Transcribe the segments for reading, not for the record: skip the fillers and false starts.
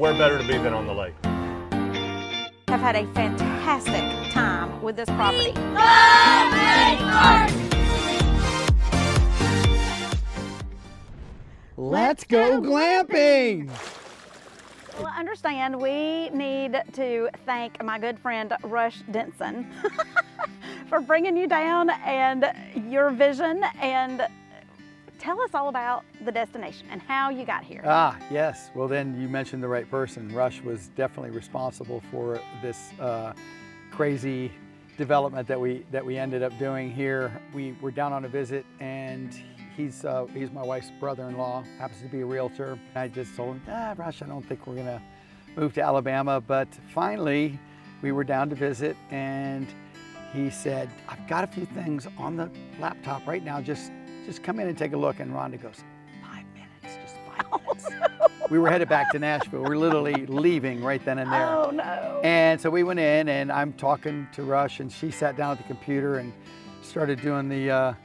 Where better to be than on the lake? Have had a fantastic time with this property. Let's go glamping! Well, I understand we need to thank my good friend Rush Denson for bringing you down and your vision, and tell us all about the destination and how you got here. Yes. Well, then you mentioned the right person. Rush was definitely responsible for this crazy development that we ended up doing here. We were down on a visit, and he's my wife's brother-in-law, happens to be a realtor. I just told him, Rush, I don't think we're gonna move to Alabama. But finally, we were down to visit, and he said, I've got a few things on the laptop right now, just come in and take a look. And Rhonda goes, 5 minutes, just 5 minutes. We were headed back to Nashville. We're literally leaving right then and there. Oh no. And so we went in, and I'm talking to Rush, and she sat down at the computer and started doing the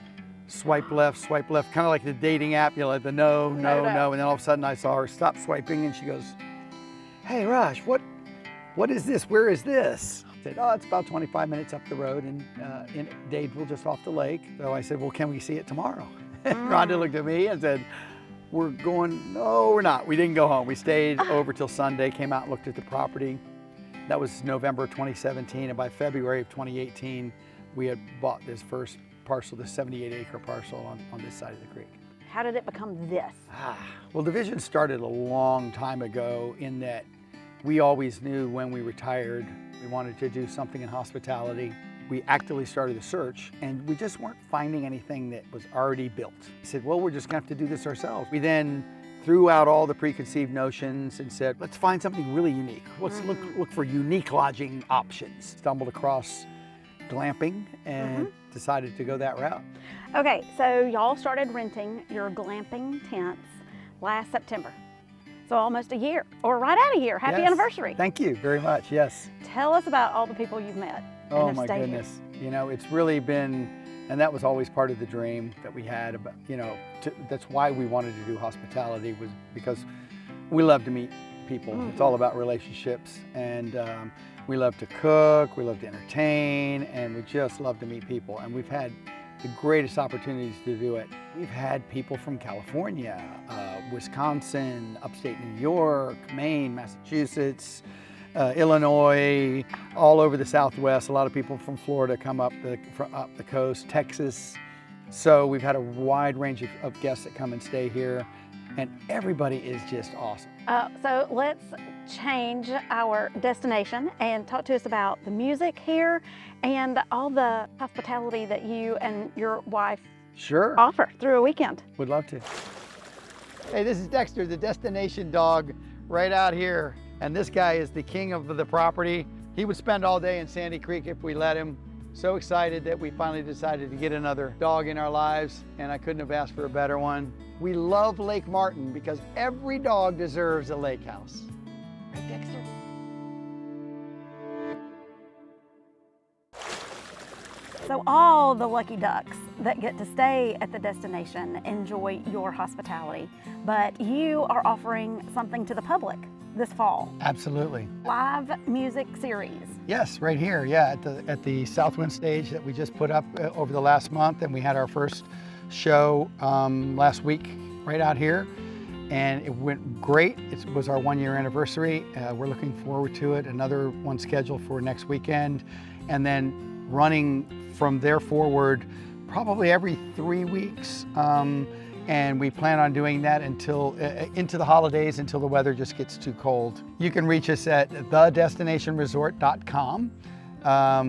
swipe left, kind of like the dating app, you know, the no. And then all of a sudden I saw her stop swiping, and she goes, hey Rush, what is this? Where is this? I said, oh, it's about 25 minutes up the road in Dadeville, just off the lake. So I said, well, can we see it tomorrow? And Rhonda looked at me and said, we're going, no, we're not. We didn't go home. We stayed over till Sunday, came out and looked at the property. That was November 2017, and by February of 2018, we had bought this first parcel, this 78-acre parcel on this side of the creek. How did it become this? Well, the vision started a long time ago, in that we always knew when we retired we wanted to do something in hospitality. We actively started the search, and we just weren't finding anything that was already built. We said, well, we're just gonna have to do this ourselves. We then threw out all the preconceived notions and said, let's find something really unique. Let's look for unique lodging options. Stumbled across glamping and decided to go that route. Okay, so y'all started renting your glamping tents last September. So almost a year, or right at a year. Happy anniversary. Thank you very much, yes. Tell us about all the people you've met. Oh my goodness. You know, it's really been, and that was always part of the dream that we had about, you know, that's why we wanted to do hospitality, was because we love to meet people. It's all about relationships, and we love to cook, we love to entertain, and we just love to meet people. And we've had the greatest opportunities to do it. We've had people from California, Wisconsin, upstate New York, Maine, Massachusetts, Illinois, all over the Southwest. A lot of people from Florida come up the coast, Texas. So we've had a wide range of guests that come and stay here, and everybody is just awesome. So let's change our destination and talk to us about the music here and all the hospitality that you and your wife offer through a weekend. Would love to. Hey, this is Dexter, the destination dog, right out here. And this guy is the king of the property. He would spend all day in Sandy Creek if we let him. So excited that we finally decided to get another dog in our lives, and I couldn't have asked for a better one. We love Lake Martin because every dog deserves a lake house. Right, Dexter? So all the lucky ducks that get to stay at the destination enjoy your hospitality, but you are offering something to the public this fall. Absolutely. Live music series. Yes, right here, yeah, at the Southwind stage that we just put up over the last month, and we had our first show last week right out here, and it went great. It was our 1-year anniversary. We're looking forward to it. Another one scheduled for next weekend, and then running from there forward probably every 3 weeks. And we plan on doing that until into the holidays, until the weather just gets too cold. You can reach us at thedestinationresort.com.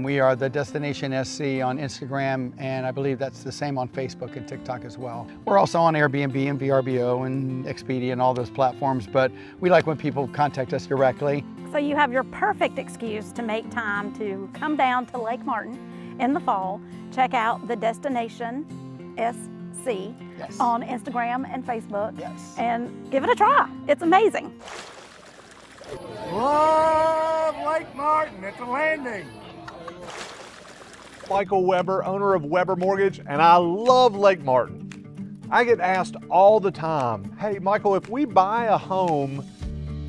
We are the Destination SC on Instagram, and I believe that's the same on Facebook and TikTok as well. We're also on Airbnb and VRBO and Expedia and all those platforms, but we like when people contact us directly. So you have your perfect excuse to make time to come down to Lake Martin in the fall. Check out the Destination SC on Instagram and Facebook, and give it a try. It's amazing. Love Lake Martin at the landing. Michael Weber, owner of Weber Mortgage, and I love Lake Martin. I get asked all the time, hey Michael, if we buy a home,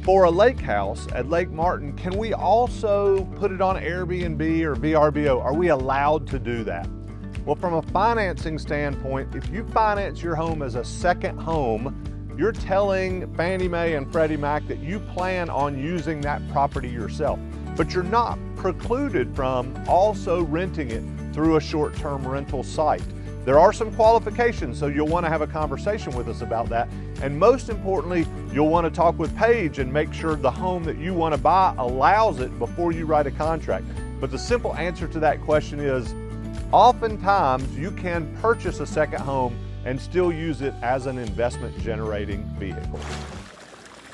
For a lake house at Lake Martin, can we also put it on Airbnb or VRBO? Are we allowed to do that? Well, from a financing standpoint, if you finance your home as a second home, you're telling Fannie Mae and Freddie Mac that you plan on using that property yourself, but you're not precluded from also renting it through a short-term rental site. There are some qualifications, so you'll want to have a conversation with us about that. And most importantly, you'll want to talk with Paige and make sure the home that you want to buy allows it before you write a contract. But the simple answer to that question is, oftentimes you can purchase a second home and still use it as an investment generating vehicle.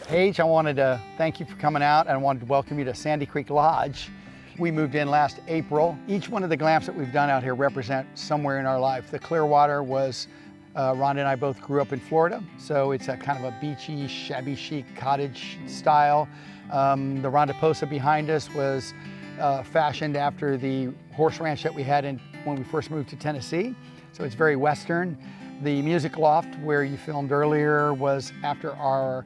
Paige, I wanted to thank you for coming out, and I wanted to welcome you to Sandy Creek Lodge. We moved in last April. Each one of the glamps that we've done out here represent somewhere in our life. The Clearwater was, Rhonda and I both grew up in Florida, so it's a kind of a beachy, shabby chic cottage style. The Rhonda Posa behind us was fashioned after the horse ranch that we had when we first moved to Tennessee, so it's very Western. The music loft where you filmed earlier was after our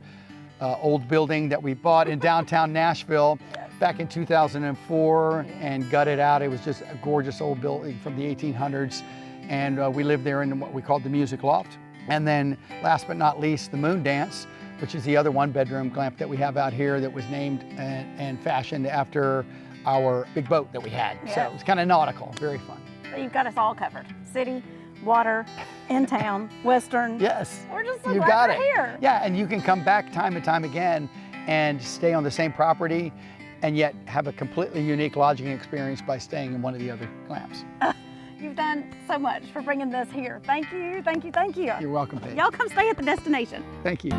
old building that we bought in downtown Nashville back in 2004 and gutted out. It was just a gorgeous old building from the 1800s, and we lived there in what we called the music loft. And then last but not least, the Moon Dance, which is the other one-bedroom glamp that we have out here that was named and fashioned after our big boat that we had. Yeah. So it was kind of nautical, very fun. So you've got us all covered. City, water, in town, Western. Yes. We're just so You glad got we're it. here. Yeah, and you can come back time and time again and stay on the same property and yet have a completely unique lodging experience by staying in one of the other glamps. You've done so much for bringing this here. Thank you, thank you, thank you. You're welcome, Paige. Y'all come stay at the destination. Thank you.